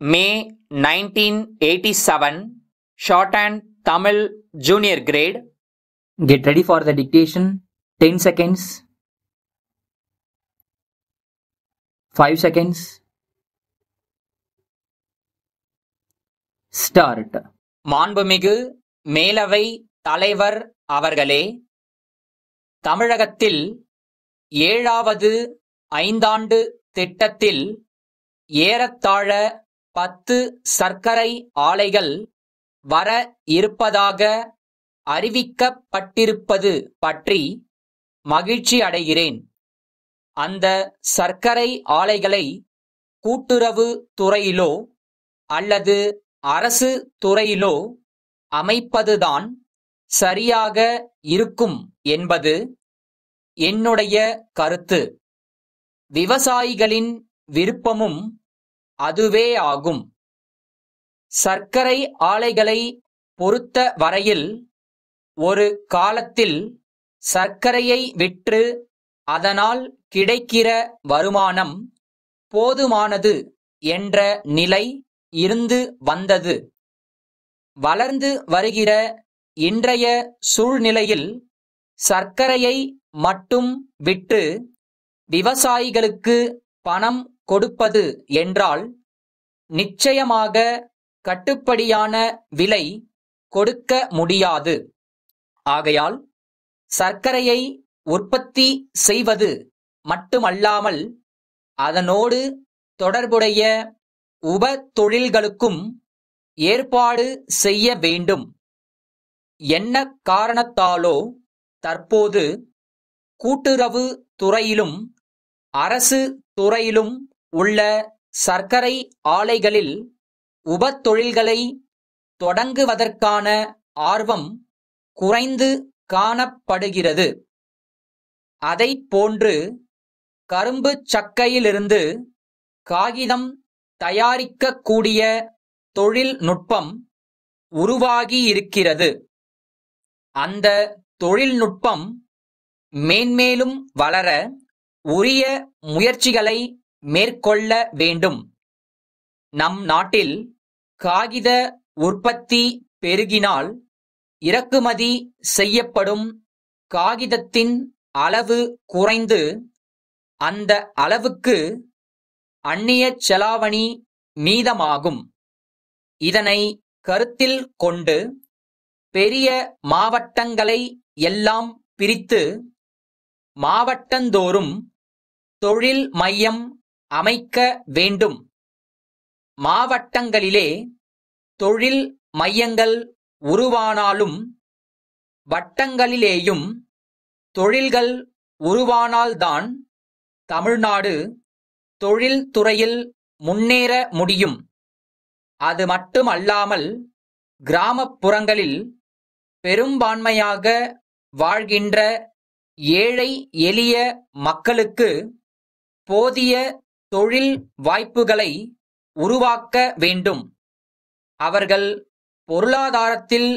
May 1987, Shorthand Tamil Junior Grade. Get ready for the dictation. 10 seconds. 5 seconds. Start. மாண்புமிகு மேலவை தலைவர் அவர்களே, தமிழகத்தில் 7வது ஐந்தாண்டு திட்டத்தில் ஏறத்தாழ 10 சர்க்கரை ஆலைகள் வர இருப்பதாக அறிவிக்கப்பட்டிருப்பது பற்றி மகிழ்ச்சி அடைகிறேன். அந்த சர்க்கரை ஆலைகளை கூட்டுறவு துறையிலோ அல்லது அரசு துறையிலோ அமைப்பதுதான் சரியாக இருக்கும் என்பது என்னுடைய கருத்து. விவசாயிகளின் விருப்பமும் அதுவே ஆகும். சர்க்கரை ஆலைகளை பொறுத்த வரையில் ஒரு காலத்தில் சர்க்கரையை விற்று அதனால் கிடைக்கிற வருமானம் போதுமானது என்ற நிலை இருந்து வந்தது. வளர்ந்து வருகிற இன்றைய சூழ்நிலையில் சர்க்கரையை மட்டும் விற்று விவசாயிகளுக்கு பணம் கொடுப்பது என்றால் நிச்சயமாக கட்டுப்படியான விலை கொடுக்க முடியாது. ஆகையால் சர்க்கரையை உற்பத்தி செய்வது மட்டுமல்லாமல் அதனோடு தொடர்புடைய உப தொழில்களுக்கும் ஏற்பாடு செய்ய வேண்டும். என்ன காரணத்தாலோ தற்போது கூட்டுறவு துறையிலும் அரசு துறையிலும் உள்ள சர்க்கரை ஆலைகளில் உப தொழில்களை தொடங்குவதற்கான ஆர்வம் குறைந்து காணப்படுகிறது. அதைப் போன்று கரும்பு சக்கையிலிருந்து காகிதம் தயாரிக்கக்கூடிய தொழில்நுட்பம் உருவாகியிருக்கிறது. அந்த தொழில்நுட்பம் மேன்மேலும் வளர உரிய முயற்சிகளை மேற்கொள்ள வேண்டும். நம் நாட்டில் காகித உற்பத்தி பெருகினால் இறக்குமதி செய்யப்படும் காகிதத்தின் அளவு குறைந்து அந்த அளவுக்கு அந்நிய செலாவணி மீதமாகும். இதனை கருத்தில் கொண்டு பெரிய மாவட்டங்களை எல்லாம் பிரித்து மாவட்டந்தோறும் தொழில் மையம் அமைக்க வேண்டும். மாவட்டங்களிலே தொழில் மையங்கள் உருவானாலும் வட்டங்களிலேயும் தொழில்கள் உருவானால்தான் தமிழ்நாடு தொழில் துறையில் முன்னேற முடியும். அது மட்டுமல்லாமல் கிராமப்புறங்களில் பெரும்பான்மையாக வாழ்கின்ற ஏழை எளிய மக்களுக்கு போதிய தொழில் வாய்ப்புகளை உருவாக்க வேண்டும். அவர்கள் பொருளாதாரத்தில்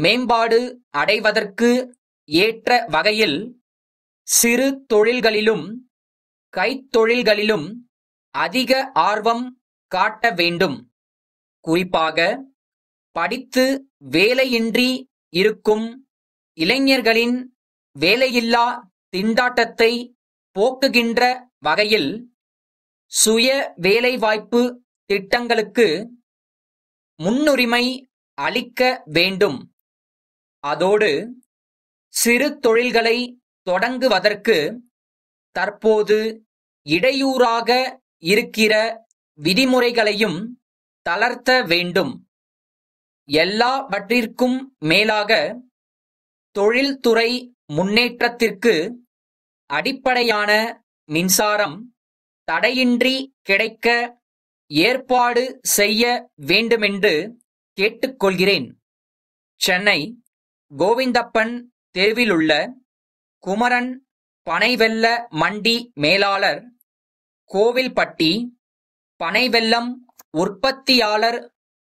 மேம்பாடு அடைவதற்கு ஏற்ற வகையில் சிறு தொழில்களிலும் கைத்தொழில்களிலும் அதிக ஆர்வம் காட்ட வேண்டும். குறிப்பாக படித்து வேலையின்றி இருக்கும் இளைஞர்களின் வேலையில்லா திண்டாட்டத்தை போக்குகின்ற வகையில் சுய வேலைவாய்ப்பு திட்டங்களுக்கு முன்னுரிமை அளிக்க வேண்டும். அதோடு சிறு தொழில்களை தொடங்குவதற்கு தற்போது இடையூறாக இருக்கிற விதிமுறைகளையும் தளர்த்த வேண்டும். எல்லாவற்றிற்கும் மேலாக தொழில்துறை முன்னேற்றத்திற்கு அடிப்படையான மின்சாரம் தடையின்றி கிடைக்க ஏற்பாடு செய்ய வேண்டுமென்று கேட்டுக்கொள்கிறேன். சென்னை கோவிந்தப்பன் தெருவிலுள்ள குமரன் பனைவெல்ல மண்டி மேலாளர் கோவில்பட்டி பனைவெல்லம் உற்பத்தியாளர்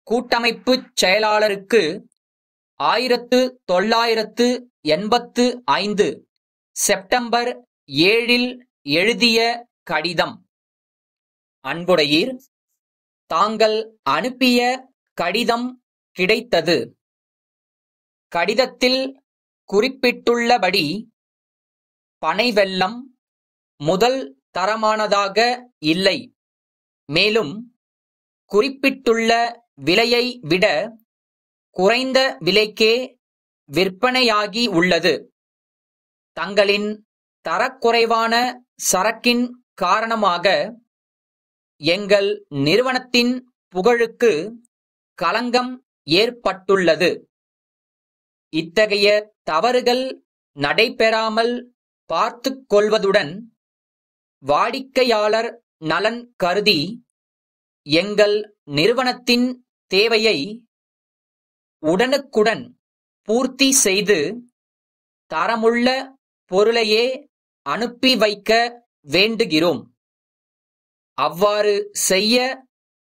கூட்டமைப்புச் செயலாளருக்கு 1985 செப்டம்பர் 7 எழுதிய கடிதம். அன்புடையீர், தாங்கள் அனுப்பிய கடிதம் கிடைத்தது. கடிதத்தில் குறிப்பிட்டுள்ளபடி பனை வெல்லம் முதல் தரமானதாக இல்லை. மேலும் குறிப்பிட்டுள்ள விலையை விட குறைந்த விலைக்கே விற்பனையாகி உள்ளது. தங்களின் தரக்குறைவான சரக்கின் காரணமாக எங்கள் நிறுவனத்தின் புகழுக்கு களங்கம் ஏற்பட்டுள்ளது. இத்தகைய தவறுகள் நடைபெறாமல் பார்த்துக் கொள்வதுடன் வாடிக்கையாளர் நலன் கருதி எங்கள் நிறுவனத்தின் தேவையை உடனுக்குடன் பூர்த்தி செய்து தரமுள்ள பொருளையே அனுப்பி வைக்க வேண்டுகிறோம். அவ்வாறு செய்ய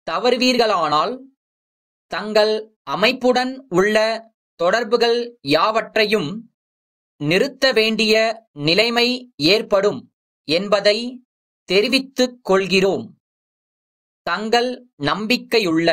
தவறுவீர்களானால் தங்கள் அமைப்புடன் உள்ள தொடர்புகள் யாவற்றையும் நிறுத்த வேண்டிய நிலைமை ஏற்படும் என்பதை தெரிவித்துக் கொள்கிறோம். தங்கள் நம்பிக்கையுள்ள